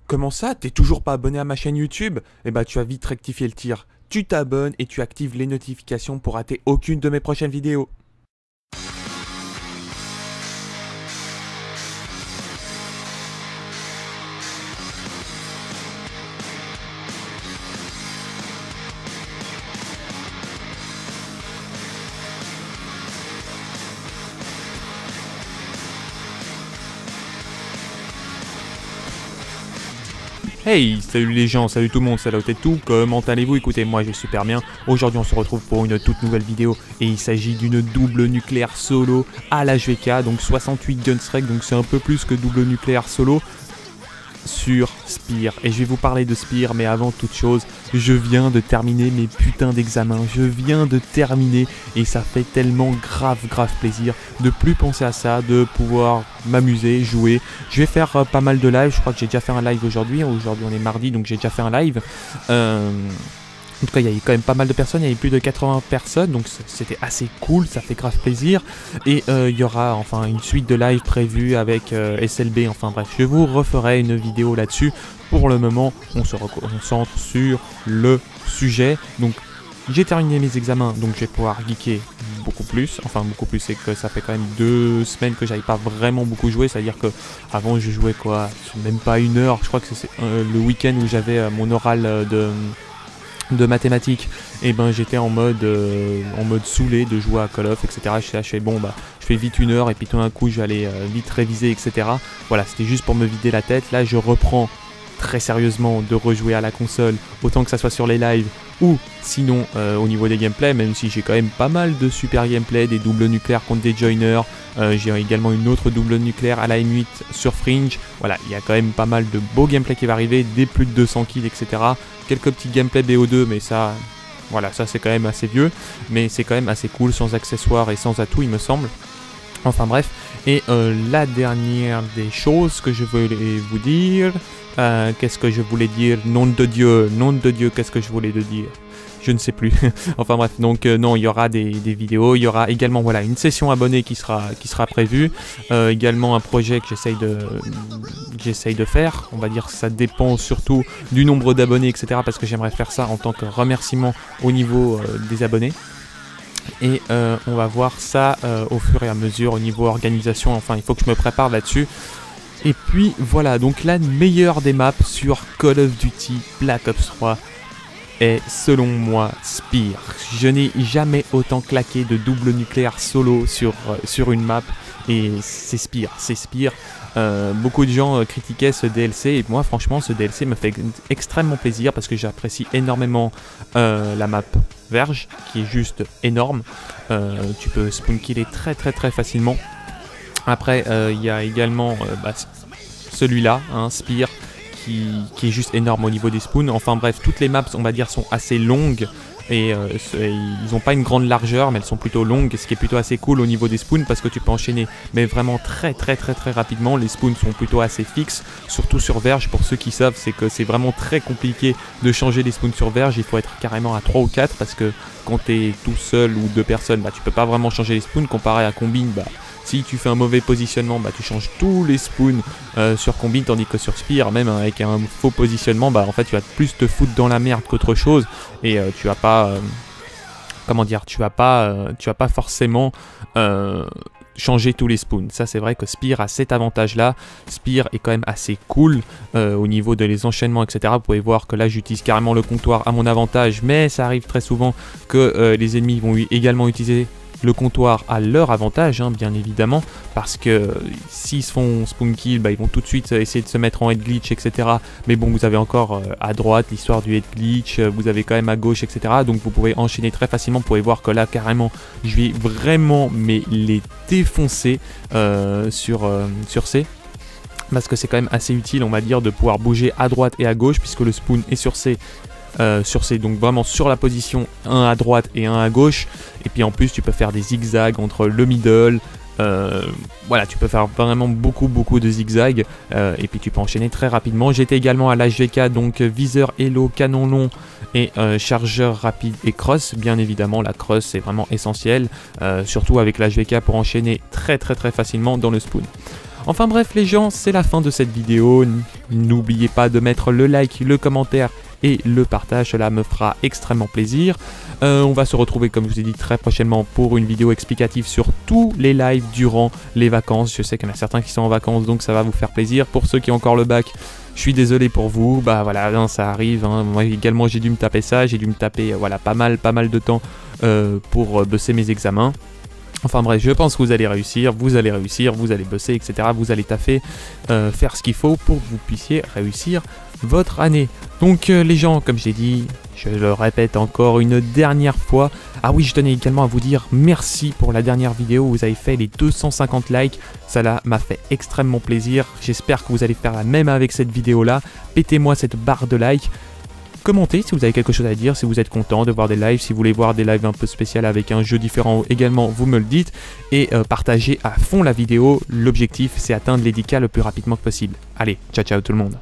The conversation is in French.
Comment ça? T'es toujours pas abonné à ma chaîne YouTube? Eh bah tu vas vite rectifier le tir. Tu t'abonnes et tu actives les notifications pour rater aucune de mes prochaines vidéos. Hey, salut les gens, salut tout le monde, salut tout, comment allez-vous? Écoutez, moi je vais super bien. Aujourd'hui on se retrouve pour une toute nouvelle vidéo et il s'agit d'une double nucléaire solo à l'HVK, donc 68 Gunstrike, donc c'est un peu plus que double nucléaire solo sur Spire. Et je vais vous parler de Spire, mais avant toute chose, je viens de terminer mes putains d'examens, je viens de terminer et ça fait tellement grave plaisir de plus penser à ça, de pouvoir m'amuser, jouer. Je vais faire pas mal de live, je crois que j'ai déjà fait un live aujourd'hui on est mardi donc j'ai déjà fait un live. En tout cas, il y avait quand même pas mal de personnes, il y avait plus de 80 personnes, donc c'était assez cool, ça fait grave plaisir. Et il y aura enfin une suite de live prévue avec SLB, enfin bref, je vous referai une vidéo là-dessus. Pour le moment, on se concentre sur le sujet. Donc, j'ai terminé mes examens, donc je vais pouvoir geeker beaucoup plus. Enfin, beaucoup plus, c'est que ça fait quand même 2 semaines que j'avais pas vraiment beaucoup joué. C'est-à-dire que avant je jouais quoi, même pas 1 heure. Je crois que c'est le week-end où j'avais mon oral de mathématiques, et ben j'étais en mode saoulé de jouer à Call of, etc. Je fais bon bah je fais vite 1 heure et puis tout d'un coup j'allais vite réviser, etc. Voilà, c'était juste pour me vider la tête. Là je reprends très sérieusement de rejouer à la console, autant que ça soit sur les lives ou sinon au niveau des gameplays, même si j'ai quand même pas mal de super gameplay, des doubles nucléaires contre des joiners. J'ai également une autre double nucléaire à la M8 sur Fringe. Voilà, il y a quand même pas mal de beaux gameplays qui va arriver, des plus de 200 kills, etc. Quelques petits gameplays BO2, mais ça, voilà, ça c'est quand même assez vieux, mais c'est quand même assez cool, sans accessoires et sans atout, il me semble. Enfin bref, et la dernière des choses que je voulais vous dire, qu'est-ce que je voulais dire? Nom de Dieu, qu'est-ce que je voulais te dire? Je ne sais plus. Enfin bref, donc non, il y aura des vidéos, il y aura également voilà une session abonnée qui sera prévue, également un projet que j'essaye de faire. On va dire que ça dépend surtout du nombre d'abonnés, etc. Parce que j'aimerais faire ça en tant que remerciement au niveau des abonnés. Et on va voir ça au fur et à mesure au niveau organisation. Enfin, il faut que je me prépare là-dessus. Et puis voilà, donc la meilleure des maps sur Call of Duty Black Ops 3 est selon moi Spire. Je n'ai jamais autant claqué de double nucléaire solo sur une map et c'est Spire. Beaucoup de gens critiquaient ce DLC et moi franchement ce DLC me fait extrêmement plaisir parce que j'apprécie énormément la map Verge qui est juste énorme. Tu peux spawn killer très facilement. Après il y a également celui-là, hein, Spire, qui est juste énorme au niveau des spawns. Enfin bref, toutes les maps on va dire sont assez longues et ils n'ont pas une grande largeur mais elles sont plutôt longues, ce qui est plutôt assez cool au niveau des spawns parce que tu peux enchaîner mais vraiment très rapidement. Les spawns sont plutôt assez fixes, surtout sur Verge. Pour ceux qui savent, c'est que c'est vraiment très compliqué de changer les spawns sur Verge. Il faut être carrément à 3 ou 4 parce que quand tu es tout seul ou 2 personnes, bah, tu peux pas vraiment changer les spawns. Comparé à Combine, bah, si tu fais un mauvais positionnement, bah, tu changes tous les spawns sur Combine, tandis que sur Spire, même avec un faux positionnement, bah, en fait tu vas plus te foutre dans la merde qu'autre chose et tu vas pas, comment dire, tu vas pas forcément changer tous les spawns. Ça c'est vrai que Spire a cet avantage là. Spire est quand même assez cool au niveau de les enchaînements, etc. Vous pouvez voir que là j'utilise carrément le comptoir à mon avantage, mais ça arrive très souvent que les ennemis vont également utiliser le comptoir à leur avantage, hein, bien évidemment, parce que s'ils se font spawn kill, bah, ils vont tout de suite essayer de se mettre en head glitch, etc. Mais bon, vous avez encore à droite l'histoire du head glitch, vous avez quand même à gauche, etc. Donc vous pouvez enchaîner très facilement. Vous pouvez voir que là, carrément, je vais vraiment les défoncer sur C. Parce que c'est quand même assez utile, on va dire, de pouvoir bouger à droite et à gauche, puisque le spawn est sur C. Donc vraiment sur la position, un à droite et un à gauche, et puis en plus tu peux faire des zigzags entre le middle, voilà, tu peux faire vraiment beaucoup de zigzags, et puis tu peux enchaîner très rapidement. J'étais également à l'HVK, donc viseur, hello, canon long et chargeur rapide et cross. Bien évidemment la cross c'est vraiment essentiel, surtout avec l'HVK pour enchaîner très facilement dans le spawn. Enfin bref les gens, c'est la fin de cette vidéo. N'oubliez pas de mettre le like, le commentaire et le partage, cela me fera extrêmement plaisir. On va se retrouver comme je vous ai dit très prochainement pour une vidéo explicative sur tous les lives durant les vacances. Je sais qu'il y en a certains qui sont en vacances donc ça va vous faire plaisir. Pour ceux qui ont encore le bac, je suis désolé pour vous, bah voilà, hein, ça arrive, hein. Moi également j'ai dû me taper ça, j'ai dû me taper voilà, pas mal de temps pour bosser mes examens. Enfin bref, je pense que vous allez réussir, vous allez bosser, etc. Vous allez taffer, faire ce qu'il faut pour que vous puissiez réussir votre année. Donc les gens, comme j'ai dit, je le répète encore une dernière fois. Ah oui, je tenais également à vous dire merci pour la dernière vidéo où vous avez fait les 250 likes. Ça là m'a fait extrêmement plaisir. J'espère que vous allez faire la même avec cette vidéo là. Pétez-moi cette barre de likes. Commentez si vous avez quelque chose à dire, si vous êtes content de voir des lives, si vous voulez voir des lives un peu spéciaux avec un jeu différent également, vous me le dites. Et partagez à fond la vidéo. L'objectif, c'est atteindre les 10K le plus rapidement que possible. Allez, ciao ciao tout le monde.